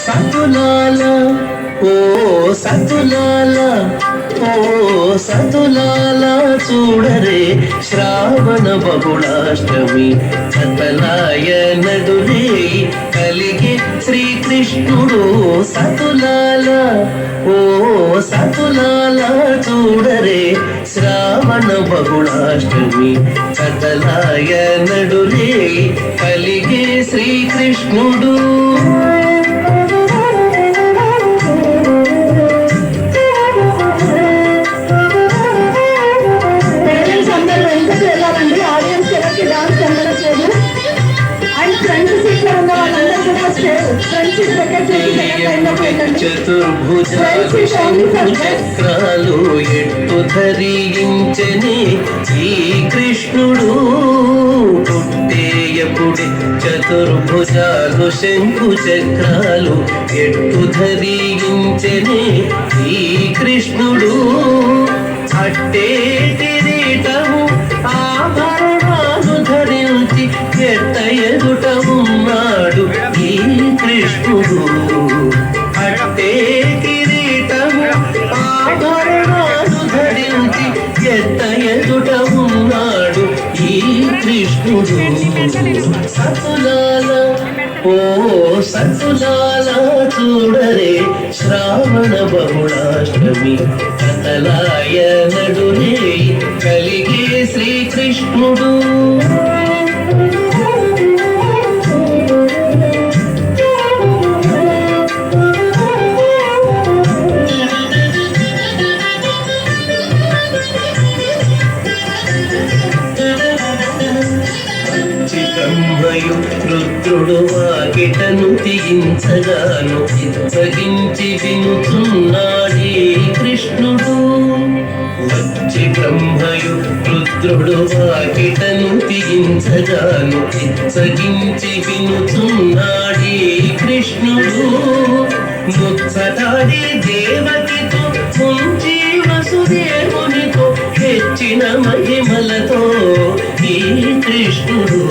సతులాల ఓ సతులాల ఓ సతులాల చూడరే శ్రావణ బహుళాష్టమి సతలాయ నడులే కలిగే శ్రీకృష్ణుడు సతులాల ఓ సతులాల చూడరే శ్రావణ బహుళాష్టమి సతలాయ నడులే కలిగే శ్రీకృష్ణుడు చతుర్భుజాలు ఎట్టు ధరించని ఈ కృష్ణుడు పుట్టేయపుడే చతుర్భుజాలు శంకు చక్రాలు ఎట్టు ధరించని ఈ కృష్ణుడు అట్టే కిరీటము ఆభరణాలు ధరించి ఎట్ట ఎదుట ఉన్నాడు ఈ కృష్ణుడు అట్టే కిరీటము ఆభరణాలు ధరించి ఎట్ట ఎదుట ఉన్నాడు ఈ కృష్ణుడు సతులాల ఓ సతులాల చూడరే శ్రావణ బహుళాష్టమి సతలాయ నడులే కలిగే శ్రీకృష్ణుడు రుద్రుడు వాకిటను తీయించగాను ఇచ్చగించి వినుచున్నాడే కృష్ణుడు వచ్చి బ్రహ్మయు రుద్రుడు వాకిటను తీయించగాను ఇచ్చగించి వినుచున్నాడే కృష్ణుడు ముచ్చటాడి దేవకితో ముంచి వసుదేవునితో హెచ్చిన మహిమలతో ఈ కృష్ణుడు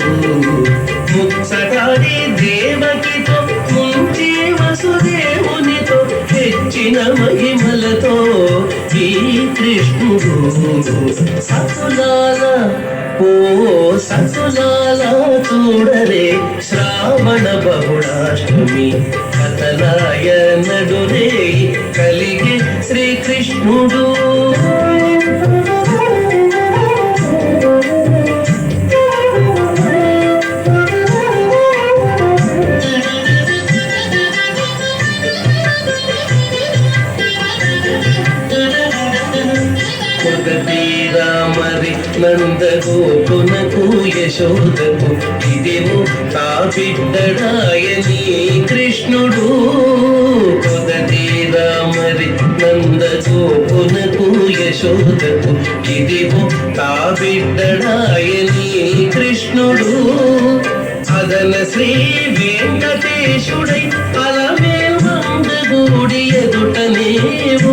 ముచ్చటాడి దేవకితో ముంచి వసుదేవునితో హెచ్చిన మహిమలతో ఈ కృష్ణుడు సతులాల ఓ సతులాల చూడరే శ్రావణ బహుళాష్టమి సతలాయ నడులే కలిగే శ్రీకృష్ణుడు రామరి నందగోపునకు యశోదకు ఇదేమో తా బిడ్డడాయని కృష్ణుడు కొదటి రామరి నందగోపునకు యశోదకు ఇదేమో తా బిడ్డడాయని కృష్ణుడు అదన శ్రీ వెంకటేశుడై అలమే మందగూడి ఎదుటనే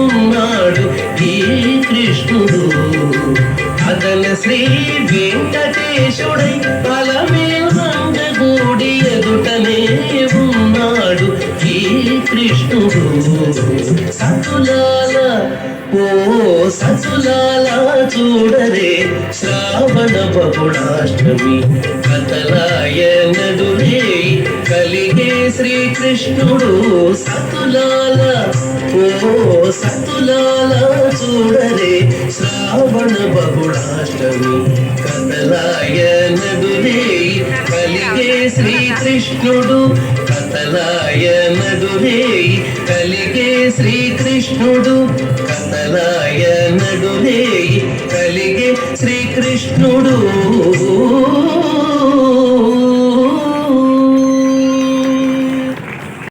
ఉన్నాడు ఈ కృష్ణుడు అదన శ్రీ వెంకటేశుడై అలమే మందగూడి ఎదుటనే ఉన్నాడు ఈ కృష్ణుడు సతులాల ఓ సతులాల చూడరే శ్రావణ బహుళాష్టమి సతలాయ నడులే కలిగే శ్రీకృష్ణుడు సతులాల ఓ సతులాల చూడరే శ్రావణ బహుళాష్టమి కతలాయ నడులే కలిగే శ్రీకృష్ణుడు కతలాయ నడులే కలిగే శ్రీకృష్ణుడు కతలాయ నడులే కలిగే శ్రీకృష్ణుడు